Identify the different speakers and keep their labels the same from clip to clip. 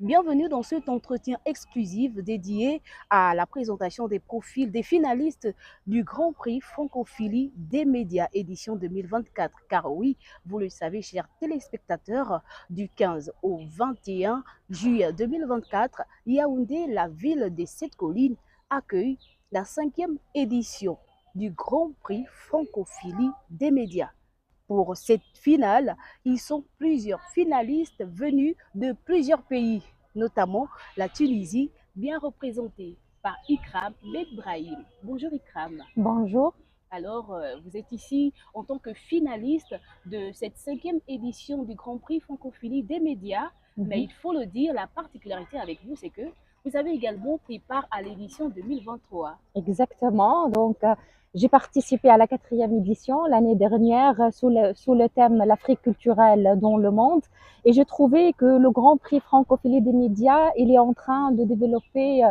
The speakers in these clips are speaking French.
Speaker 1: Bienvenue dans cet entretien exclusif dédié à la présentation des profils des finalistes du Grand Prix Francophilie des médias édition 2024. Car oui, vous le savez, chers téléspectateurs, du 15 au 21 juillet 2024, Yaoundé, la ville des Sept Collines, accueille la 5e édition du Grand Prix Francophilie des médias. Pour cette finale, ils sont plusieurs finalistes venus de plusieurs pays, notamment la Tunisie, bien représentée par Ikram Bedbrahim. Bonjour Ikram.
Speaker 2: Bonjour.
Speaker 1: Alors, vous êtes ici en tant que finaliste de cette 5e édition du Grand Prix Francophilie des médias, mais
Speaker 2: Mhm.
Speaker 1: il faut le dire, la particularité avec vous, c'est que vous avez également pris part à l'édition 2023.
Speaker 2: Exactement. J'ai participé à la 4e édition l'année dernière sous le thème l'Afrique culturelle dans le monde. Et j'ai trouvé que le Grand Prix francophilie des médias, il est en train de développer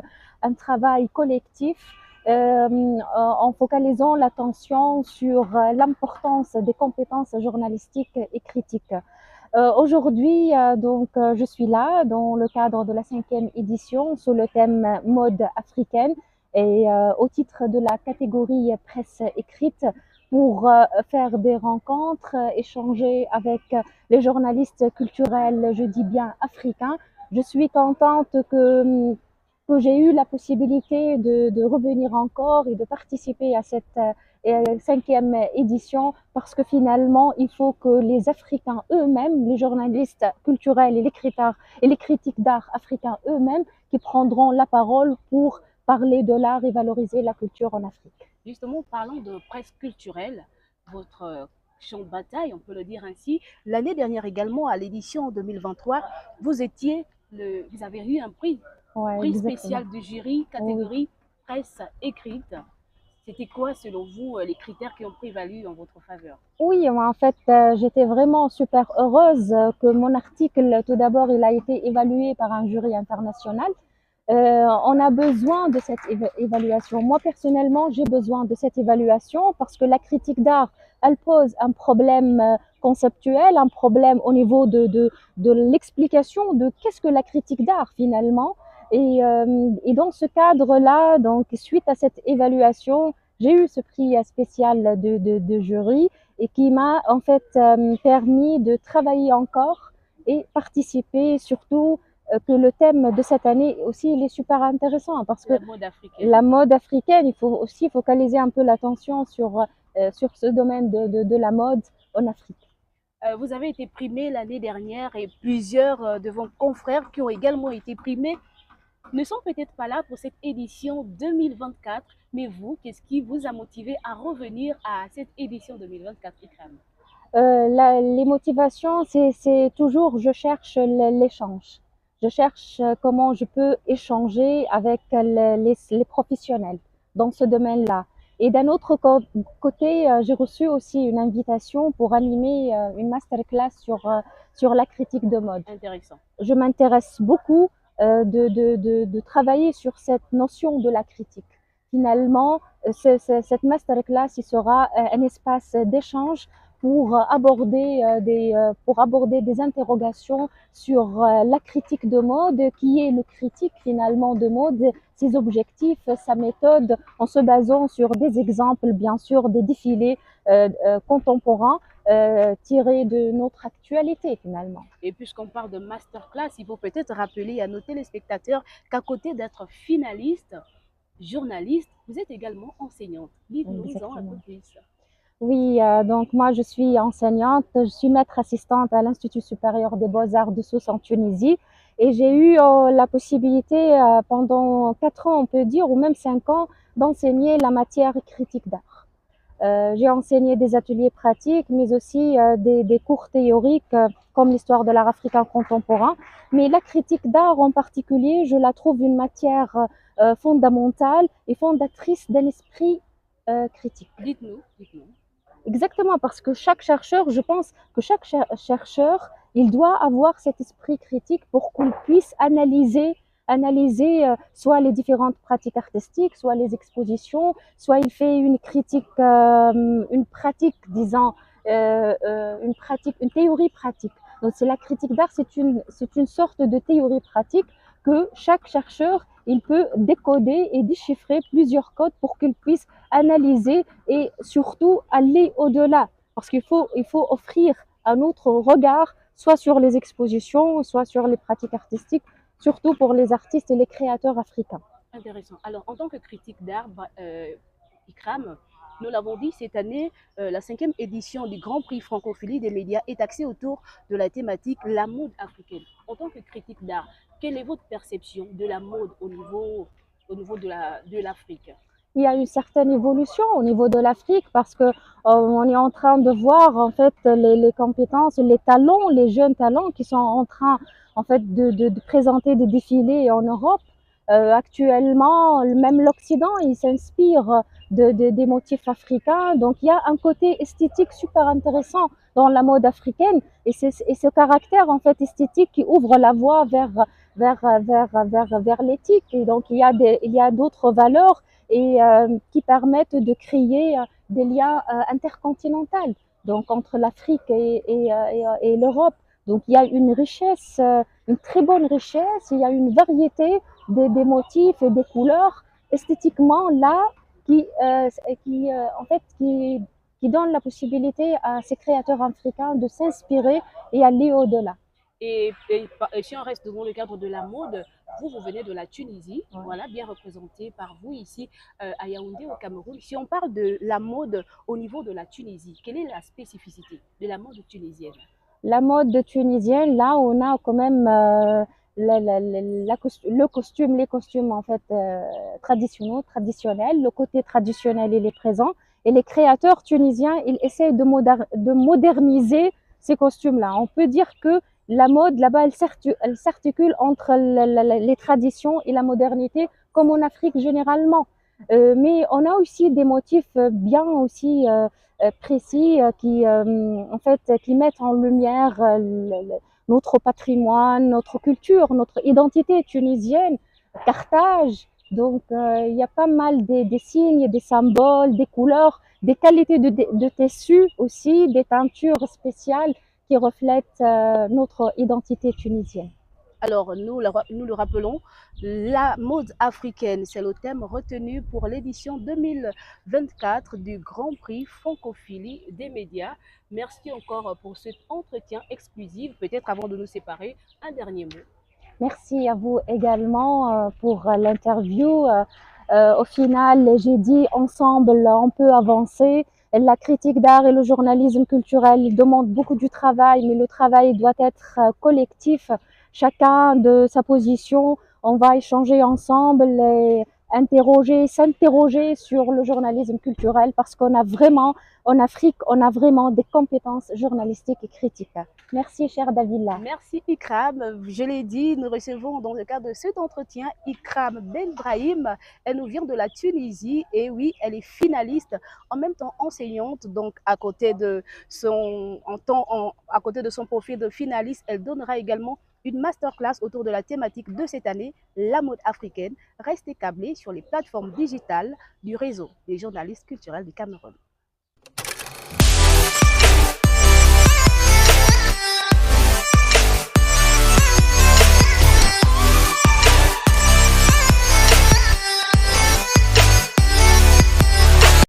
Speaker 2: un travail collectif en focalisant l'attention sur l'importance des compétences journalistiques et critiques. Aujourd'hui, je suis là dans le cadre de la 5e édition sous le thème mode africaine et au titre de la catégorie presse écrite pour faire des rencontres, échanger avec les journalistes culturels, je dis bien africains. Je suis contente que j'ai eu la possibilité de revenir encore et de participer à cette 5e édition parce que finalement, il faut que les Africains eux-mêmes, les journalistes culturels et les critiques d'art africains eux-mêmes, qui prendront la parole pour parler de l'art et valoriser la culture en Afrique.
Speaker 1: Justement, parlant de presse culturelle, votre champ de bataille, on peut le dire ainsi, l'année dernière également, à l'édition 2023, vous avez eu un prix,
Speaker 2: Ouais,
Speaker 1: prix
Speaker 2: exactement.
Speaker 1: spécial du jury,
Speaker 2: Oui.
Speaker 1: catégorie presse écrite. C'était quoi, selon vous, les critères qui ont prévalu en votre faveur?
Speaker 2: Oui, moi, en fait, j'étais vraiment super heureuse que mon article, tout d'abord, il a été évalué par un jury international. On a besoin de cette évaluation. Moi, personnellement, j'ai besoin de cette évaluation parce que la critique d'art, elle pose un problème conceptuel, un problème au niveau de l'explication de qu'est-ce que la critique d'art finalement. Et dans ce cadre-là, donc suite à cette évaluation, j'ai eu ce prix spécial de jury et qui m'a en fait permis de travailler encore et participer surtout que le thème de cette année aussi il est super intéressant parce que
Speaker 1: La mode
Speaker 2: la
Speaker 1: africaine.
Speaker 2: mode africaine, il faut aussi focaliser un peu l'attention sur ce domaine de la mode en Afrique.
Speaker 1: Vous avez été primé l'année dernière et plusieurs de vos confrères qui ont également été primés ne sont peut-être pas là pour cette édition 2024, mais vous, qu'est-ce qui vous a motivé à revenir à cette édition 2024, Ikram?
Speaker 2: Les motivations, c'est toujours, je cherche l'échange. Je cherche comment je peux échanger avec les professionnels dans ce domaine-là. Et d'un autre côté, j'ai reçu aussi une invitation pour animer une masterclass sur la critique de mode.
Speaker 1: Intéressant.
Speaker 2: Je m'intéresse beaucoup de travailler sur cette notion de la critique. Finalement, cette masterclass il sera un espace d'échange pour aborder des interrogations sur la critique de mode, qui est le critique finalement de mode, ses objectifs, sa méthode, en se basant sur des exemples, bien sûr, des défilés contemporains tirés de notre actualité finalement.
Speaker 1: Et puisqu'on parle de masterclass, il faut peut-être rappeler à nos téléspectateurs qu'à côté d'être finaliste, journaliste, vous êtes également enseignante. Dites-nous-en un peu
Speaker 2: Exactement.
Speaker 1: plus.
Speaker 2: Oui, donc moi je suis enseignante, je suis maître assistante à l'Institut supérieur des beaux-arts de Sousse en Tunisie et j'ai eu la possibilité pendant 4 ans, on peut dire, ou même 5 ans, d'enseigner la matière critique d'art. J'ai enseigné des ateliers pratiques, mais aussi des cours théoriques comme l'histoire de l'art africain contemporain. Mais la critique d'art en particulier, je la trouve une matière fondamentale et fondatrice d'un esprit critique.
Speaker 1: Dites-nous, dites-nous.
Speaker 2: Exactement, parce que chaque chercheur, je pense que chaque chercheur, il doit avoir cet esprit critique pour qu'il puisse analyser soit les différentes pratiques artistiques, soit les expositions, soit il fait une critique, une pratique, disons, une pratique, une théorie pratique. Donc, c'est la critique d'art, c'est une sorte de théorie pratique que chaque chercheur, il peut décoder et déchiffrer plusieurs codes pour qu'il puisse analyser et surtout aller au-delà. Parce il faut offrir un autre regard, soit sur les expositions, soit sur les pratiques artistiques, surtout pour les artistes et les créateurs africains.
Speaker 1: Intéressant. Alors, en tant que critique d'art, Ikram, nous l'avons dit, cette année, la cinquième édition du Grand Prix Francophilie des médias est axée autour de la thématique la mode africaine. En tant que critique d'art, quelle est votre perception de la mode au niveau de l'Afrique?
Speaker 2: Il y a une certaine évolution au niveau de l'Afrique parce que on est en train de voir en fait les compétences, les talents, les jeunes talents qui sont en train en fait de présenter des défilés en Europe. Actuellement, même l'Occident, il s'inspire des motifs africains. Donc, il y a un côté esthétique super intéressant dans la mode africaine et ce caractère en fait esthétique qui ouvre la voie vers l'éthique. Et donc, il y a d'autres valeurs et qui permettent de créer des liens intercontinentaux, donc entre l'Afrique et l'Europe. Donc il y a une richesse, une très bonne richesse, il y a une variété des motifs et des couleurs esthétiquement là en fait qui donne la possibilité à ces créateurs africains de s'inspirer et aller au-delà.
Speaker 1: Et si on reste dans le cadre de la mode, vous venez de la Tunisie,
Speaker 2: Ouais.
Speaker 1: voilà, bien représenté par vous ici à Yaoundé, au Cameroun. Si on parle de la mode au niveau de la Tunisie, quelle est la spécificité de la mode tunisienne?
Speaker 2: La mode tunisienne, là, on a quand même le costume, les costumes en fait traditionnels. Le côté traditionnel, il est présent. Et les créateurs tunisiens, ils essaient de moderniser ces costumes-là. On peut dire que la mode, là-bas, elle s'articule entre les traditions et la modernité, comme en Afrique généralement. Mais on a aussi des motifs bien aussi précis en fait, qui mettent en lumière notre patrimoine, notre culture, notre identité tunisienne, Carthage. Donc, il y a pas mal des signes, des symboles, des couleurs, des qualités de tissus aussi, des teintures spéciales qui reflètent notre identité tunisienne.
Speaker 1: Alors, nous le rappelons, la mode africaine, c'est le thème retenu pour l'édition 2024 du Grand Prix Francophilie des médias. Merci encore pour cet entretien exclusif. Peut-être avant de nous séparer, un dernier mot.
Speaker 2: Merci à vous également pour l'interview. Au final, j'ai dit ensemble, on peut avancer. La critique d'art et le journalisme culturel demandent beaucoup du travail, mais le travail doit être collectif, chacun de sa position. On va échanger ensemble et s'interroger sur le journalisme culturel parce qu'on a vraiment, en Afrique, on a vraiment des compétences journalistiques et critiques. Merci, cher Davila.
Speaker 1: Merci Ikram. Je l'ai dit, nous recevons dans le cadre de cet entretien Ikram Ben Brahim. Elle nous vient de la Tunisie et oui, elle est finaliste, en même temps enseignante. Donc à côté de à côté de son profil de finaliste, elle donnera également une masterclass autour de la thématique de cette année, la mode africaine. Restez câblés sur les plateformes digitales du réseau des journalistes culturels du Cameroun.